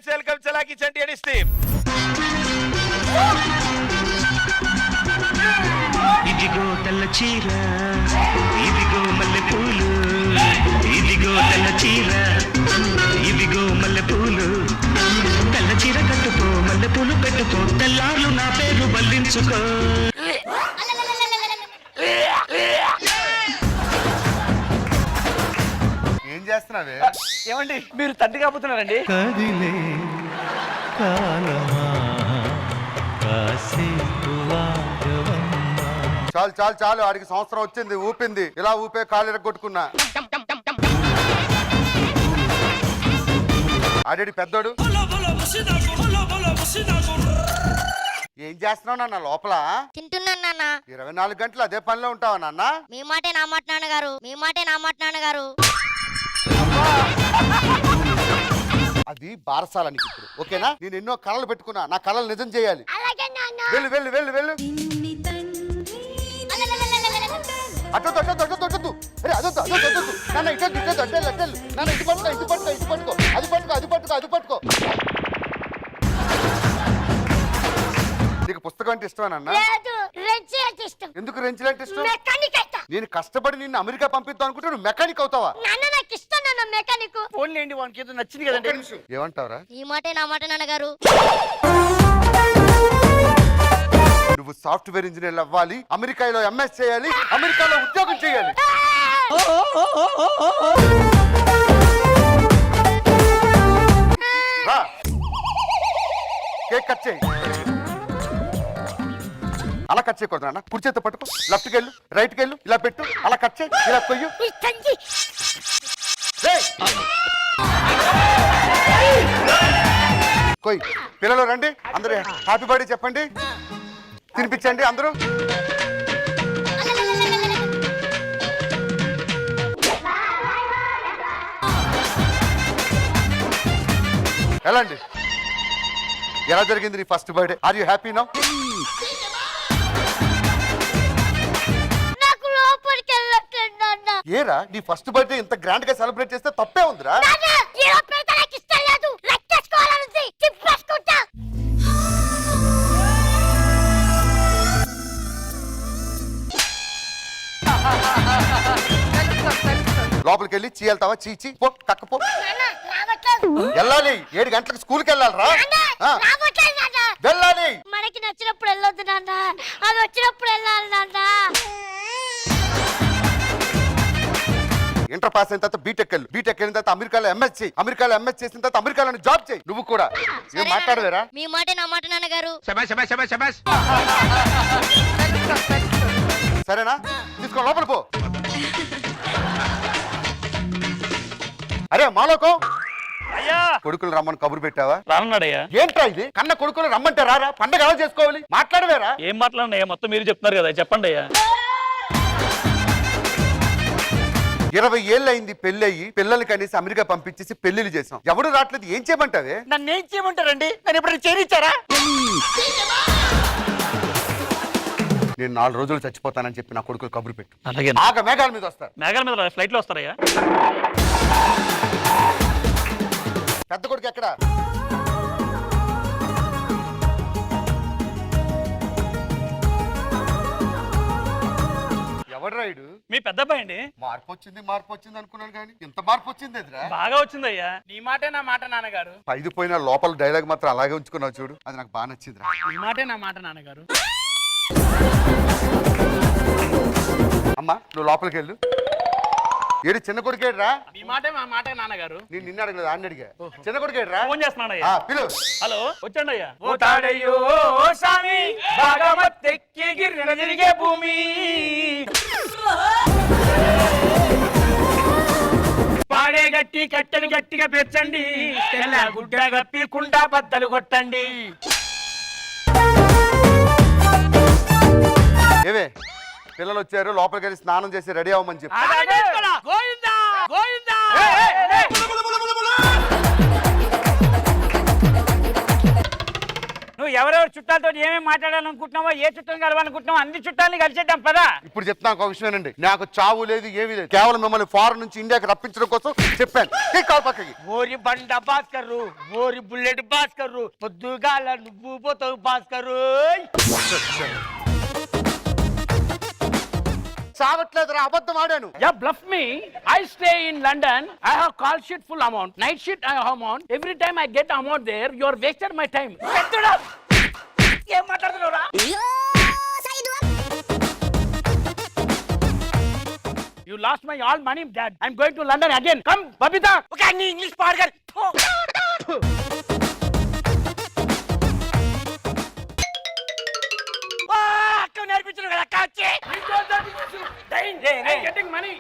Let's welcome Chalaki Chanti and Steve. ఇదిగో తెల్ల చీర, ఇదిగో మల్లె పూలు, ఇదిగో తెల్ల చీర, ఇదిగో మల్లె పూలు. తెల్ల చీర కట్టుకో, మల్లె పూలు పెట్టుకో, తెల్లార్లు నా పేరు బల్లించుకో. ఏం చేస్తున్నావే? ఏమండి మీరు తండ్రి కాబోతున్నారండి? కదిలే కాలమా కాసేపు ఆగవమ్మా. చాలు చాలు చాలు, ఆడికి సంవత్సరం వచ్చింది, ఊపింది. ఇలా ఊపే కాలు ఎరగొట్టుకున్నా. ఆడేడి పెద్దోడు ఏం చేస్తున్నావు నాన్న లోపల? తింటున్నాను నాన్న. 24 గంటలు అదే పనిలో ఉంటావా నాన్న? మీ మాటే నా మాట నాన్నగారు, మీ మాటే నా మాట నాన్నగారు. అది బారసాల నీకు ఇప్పుడు, ఓకేనా? నేను ఎన్నో కళలు పెట్టుకున్నా, నా కళలు నిజం చేయాలి. వెళ్ళు వెళ్ళు వెళ్ళు వెళ్ళు. అట్టొద్దు అట్టొద్దు అట్టొద్దు అట్టొద్దు. అరే అదొద్దు అదొద్దు అదొద్దు నాన్న. ఇట్టొద్దు ఇట్టొద్దు అట్టెళ్ళు అట్టెళ్ళు నాన్న. ఇటు పట్టుకో ఇటు పట్టుకో ఇటు పట్టుకో, అది పట్టుకో అది పట్టుకో అది పట్టుకో. నీకు పుస్తకం అంటే ఇష్టమేనన్నా? ఎందుకు రెంచులు అంటే ఇష్టం? నేను కష్టపడి నిన్ను అమెరికా పంపిద్దాం అనుకుంటే నువ్వు మెకానిక్ అవుతావా? ఫోన్ లేండి, వానికి ఏదో నచ్చింది కదండి. ఏమంటావరా? ఈ మాటే నా మాట నాన్నగారు. నువ్వు సాఫ్ట్వేర్ ఇంజనీర్ అవ్వాలి, అమెరికాలో ఎంఎస్ చేయాలి, అమెరికాలో ఉద్యోగం చేయాలి. రా. కేక్ కట్ చేయి. అలా కట్ చేయకూడదు నాన్న. కుడి చేత్తో పట్టుకో, లెఫ్ట్కి వెళ్ళు, రైట్కి వెళ్ళు, ఇలా పెట్టు, అలా కట్ చేయి, ఇలా కొయ్యు. కొయ్. పిల్లలు రండి, అందరూ హ్యాపీ బర్త్డే చెప్పండి, తినిపించండి అందరూ. ఎలాండి? ఎలా జరిగింది నీ first birthday? Are you happy now? ఏరా నీ ఫస్ట్ బర్త్డే ఇంత గ్రాండ్ గా సెలబ్రేట్ చేస్తే తప్పే ఉందిరా. లోపలికి వెళ్ళి చీ వెళ్తావా? చీ పో, కక్కపో. వెళ్ళాలి, 7 గంటలకు స్కూల్కి వెళ్ళాలిరా. వెళ్ళాలి. మనకి నచ్చినప్పుడు వెళ్ళొద్దు నాన్న, అది వచ్చినప్పుడు వెళ్ళాలి నాన్న. ఇంటర్ పాస్ అయిన తర్వాత బీటెక్ వెళ్ళు, బీటెక్ అయిన తర్వాత అమెరికాలో ఎంఎస్ చేయి, అమెరికాలో ఎంఎస్ చేసిన తర్వాత అమెరికాలో జాబ్ చేయి. నువ్వు కూడా ఏం మాట్లాడవేరా? మీ మాటే నా మాట నాన్నగారు. సరేనా? తీసుకో, లోపల పో. అరే మాలోకం, అయ్యా కొడుకులు రమ్మని కబురు పెట్టావా? రానున్నాడయ్యా. ఏంట్రా ఇది? కన్న కొడుకులు రమ్మంటే రారా? పండగ ఎలా చేసుకోవాలి? మాట్లాడవేరా? ఏం మాట్లాడినయ్యా? మొత్తం మీరు చెప్తున్నారు కదా, చెప్పండి అయ్యా. 20 ఏళ్ళు అయింది పెళ్లి అయ్యి, పిల్లల్ని కనీసి అమెరికా పంపించేసి పెళ్లిళ్ళు చేసాం. ఎవడు రావట్లేదు, ఏం చేయమంటావే? నన్ను ఏం చేయమంటారండి? నన్ను ఎప్పుడైనా చేరిచ్చారా? నేను 4 రోజులు చచ్చిపోతానని చెప్పి నా కొడుకులు కబురు పెట్టు. అలాగే. ఆగ మేఘాల మీద వస్తారు. మేఘాల మీద ఫ్లైట్ లో వస్తారయ్యా. పెద్ద కొడుకు ఎక్కడ? ఎవడు రాయుడు? మీ పెద్ద అబ్బాయి అండి. మార్పు వచ్చింది అనుకున్నాను కానీ ఇంత మార్పు వచ్చింది ఎదురా? బాగా వచ్చిందయ్యా. నీ మాటే నా మాట నాన్నగారు. పైది పోయిన లోపల డైలాగ్ మాత్రం అలాగే ఉంచుకున్నావు చూడు, అది నాకు బాగా నచ్చిందిరా. నీ మాటే నా మాట నాన్నగారు. అమ్మా నువ్వు లోపలికి వెళ్ళు. ఏడు చిన్న కొడుకేడ్రా? మీ మాటే మా మాట నాన్నగారు. నేను నిన్ను అడగలేదు, ఆయన అడిగా. చిన్న కొడుకేడ్రా? ఫోన్ చేస్తున్నానయ్యా. పిలు. హలో, వచ్చండి అయ్యా. ఓ తాడయ్యో స్వామి, బాగా మత్తెక్కి గిర్రెన తిరిగే భూమి, పాడే గట్టి కట్టెలు గట్టిగా పెంచండి, తెల్ల గుడ్డ గప్పి కుండా బద్దలు కొట్టండి. ఏవే పిల్లలు వచ్చారు, లోపలికి వెళ్ళి స్నానం చేసి రెడీ అవ్వమని చెప్పి. నువ్వు ఎవరెవరు చుట్టాలతో ఏమేమి మాట్లాడాలనుకుంటున్నావో ఏ చుట్టాలు కలవాలనుకుంటున్నావో అన్ని చుట్టాలని కలిసేద్దాం పదా. ఇప్పుడు చెప్తున్నా ఒక విషయం అండి, నాకు చావు లేదు ఏమీ లేదు, కేవలం మిమ్మల్ని ఫారెన్ నుంచి ఇండియాకి రప్పించడం కోసం చెప్పాను. కాల్ పక్కకి. ఓరి బండ భాస్కర్రు, ఓరి బుల్లెట్ భాస్కర్రు, పొద్దుగాల నువ్వు పోతావు భాస్కర్రు. చావట్లేదురా, అబద్ధం ఆడాను. Yeah, bluff me. I stay in London. I have call sheet full amount. Night sheet I have amount. Every time I get amount there, you are wasted my time. ఏం మాట్లాడుతున్నావురా? You lost my all money, Dad. I'm going to London again. Come, Babita. Okay, అన్ని English పాడగర్.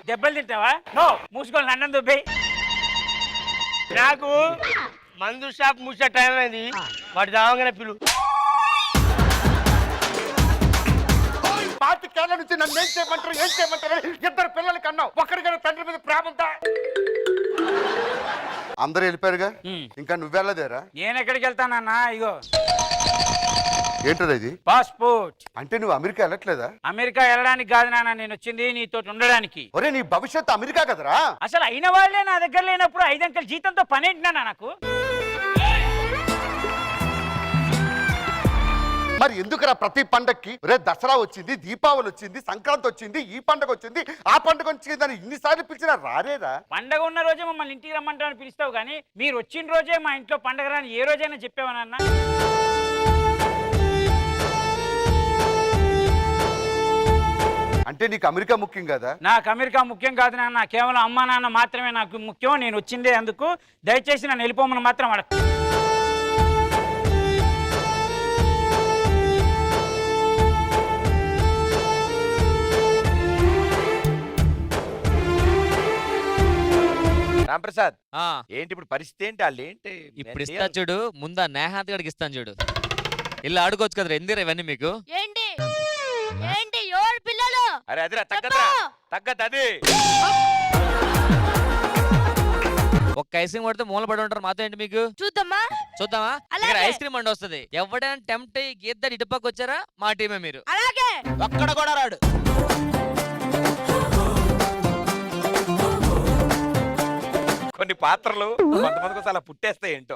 దెబ్బలు తింటావా? No, మూసుకొని London దుబ్బి. నాకు మందు shop మూసే time అయింది, వాడు రావగానే పిలు. 25 ఏళ్ల నుంచి నన్ను ఏం చేయమంటారు ఇద్దరు పిల్లలు కన్నావు, ఒక్కడికైనా తండ్రి మీద ప్రేమ ఉందా? అందరూ వెళ్ళిపోయారుగా, ఇంకా నువ్వెళ్ళదేరా? నేను ఎక్కడికి వెళ్తానన్నా? ఇగో ఏంటది ఇది? పాస్పోర్ట్. అంటే నువ్వు అమెరికా వెళ్ళట్లేదా? అమెరికా వెళ్ళడానికి కాదు నాన్న, నేను వచ్చింది నీతో ఉండడానికి. ఒరే నీ భవిష్యత్తు అమెరికా కదరా. అసలు అయిన వాళ్ళే నా దగ్గర లేనప్పుడు 5 అంకెల జీతంతో పనేంటినా నాకు? మరి ఎందుకురా ప్రతి పండక్కి రే దసరా వచ్చింది, దీపావళి వచ్చింది, సంక్రాంతి వచ్చింది, ఈ పండగ వచ్చింది, ఆ పండగ వచ్చింది అని ఇన్నిసార్లు పిలిచినా రారేరా? పండగ ఉన్న రోజే మమ్మల్ని ఇంటికి రమ్మంటారని పిలుస్తావు కానీ మీరు వచ్చిన రోజే మా ఇంట్లో పండగ రాని ఏ రోజైనా చెప్పావనన్నా? అంటే నీకు అమెరికా ముఖ్యం కదా? నాకు అమెరికా ముఖ్యం కాదు నాన్న, కేవలం అమ్మా నాన్న మాత్రమే నాకు ముఖ్యం. నేను వచ్చిందే అందుకు, దయచేసి నన్ను వెళ్ళిపోమని మాత్రం అడగ. రాంప్రసాద్, ఏంటి ఇప్పుడు పరిస్థితి ఏంటి? వాళ్ళు ఏంటి ఇప్పుడు ఇస్తా చూడు, ముందా నేహాత్ గడికి ఇస్తాను చూడు. ఇలా ఆడుకోవచ్చు కదరా, ఎందుకు ఇవన్నీ మీకు? ఏంటి ఏంటి ఎవరు పిల్లలు? అరే అదిరా, తగ్గదురా, తగ్గదు అది. ఒక్క ఐస్ క్రీమ్ కొడితే మూల పడి ఉంటారు, మాతో ఏంటి మీకు? చూద్దామా చూద్దామా? అలాగే. ఇక్కడ ఐస్ క్రీమ్ అండి వస్తుంది, ఎవడైనా టెంప్ట్ అయ్యి గీద్దాడు ఇటుపక్క వచ్చారా మా టీమే మీరు. అలాగే. ఒక్కడ కూడా రాడు. కొన్ని పాత్రలు కొంతమంది కోసం అలా పుట్టేస్తాయి ఏంటో.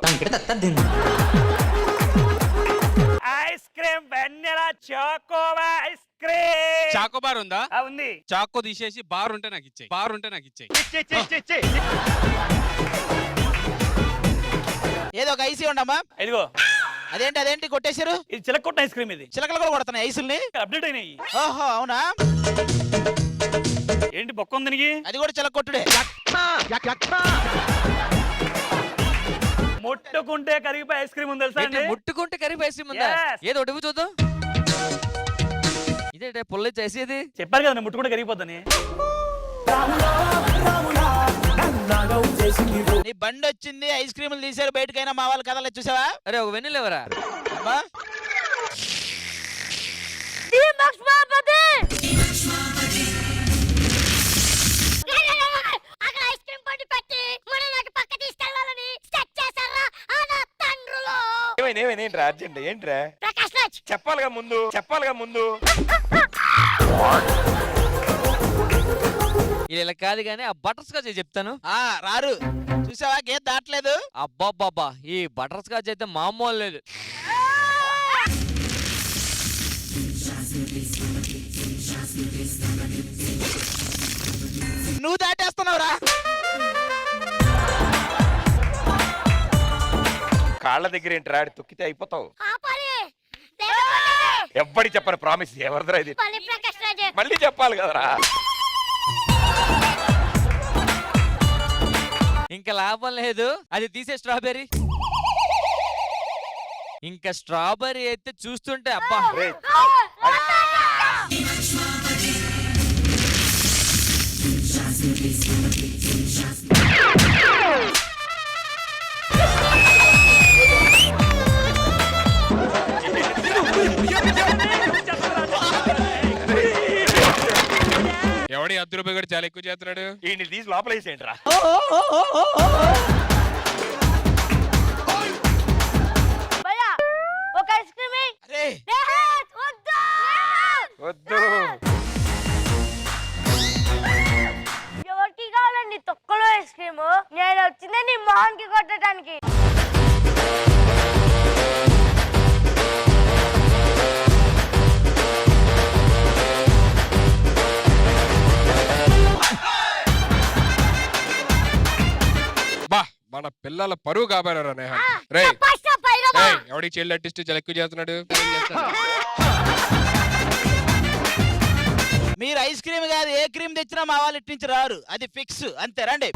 ఐస్ క్రీమ్ వెన్నెలా చాకోవా ఐస్ క్రీమ్. చాకోబార్ ఉందా? ఉంది. చాకో తీసేసి బార్ ఉంటే నాకు ఇచ్చేయి, బార్ ఉంటే నాకు ఇచ్చేయి. ఏదో ఒక ఐసీ ఉండమ్మా. ఇదిగో. అదేంటి కొట్టేశారు? ఇది చిలకొట్ట ఐస్ క్రీమ్. ఇది చిలకలు కూడా కొడుతున్నాయి ఐసుల్ని. అప్డేట్ అయినాయి. ఓహో అవునా? ఏంటి బొక్క ఉంది నీకు? అది కూడా చిలకొట్టుడే. ముట్టుకుంటే కరిగిపోయి ఐస్ క్రీమ్ ఉంది తెలుసా అండి? ముట్టుకుంటే కరిగిపోయి ఐస్ క్రీమ్ ఉందా? ఏదో ఒకటి చూద్దాం. ఇదే పుల్ల చేసేది. చెప్పారు కదా ముట్టుకుంటే కరిగిపోద్దని. నీ బండి వచ్చింది, ఐస్ క్రీములు తీసారు బయటకైనా మా వాళ్ళు కదలే చూసావా? అరే ఒక వెన్నెలేవరా? అబ్బా అక్కడ ఐస్ క్రీమ్ బండి పెట్టి మన నాకు పక్క తీసుకెళ్ళాలని సెట్ చేశారా ఆ నా తండ్రులు. ఏంట్రా అర్జెంట్? ఏంట్రా? ప్రకాష్ రాజ్ చెప్పాలిగా ముందు. ఇలా కాదు గానీ ఆ బటర్ స్కాచ్ చెప్తాను. రారు చూసావా? గేట్ దాటలేదు. అబ్బాబ్బాబ్బా, ఈ బటర్ స్కాచ్ అయితే మామూలు లేదు. నువ్వు దాటేస్తున్నావురా. కాళ్ళ దగ్గర ఏంట్రా? తొక్కితే అయిపోతావు. ఆపాలి. ఎవ్వడి చెప్పని ప్రామిస్. ఎవరిదిరా ఇది? ప్రకాష్ రాజ్ మళ్ళీ చెప్పాలి కదరా. ఇంకా లాభం లేదు, అది తీసే స్ట్రాబెర్రీ. ఇంకా స్ట్రాబెర్రీ అయితే చూస్తుంటే అబ్బా. రేయ్, ఎవడి ₹10 కూడా చాలా ఎక్కువ చేస్తున్నాడు. ఈ తీసి లోపల వేసేయండిరా. భయ్యా ఒక ఐస్ క్రీమ్ పెట్టడానికి. బా మన పిల్లల పరువు కాబట్టారా నేహ రే ఎవడి చైల్డ్ ఆర్టిస్ట్ చాలా ఎక్కువ చేస్తున్నాడు మీరు ఐస్ క్రీమ్ కాదు ఏ క్రీమ్ తెచ్చినా మా వాళ్ళు ఇట్టించి రారు, అది ఫిక్స్ అంతే. రండి.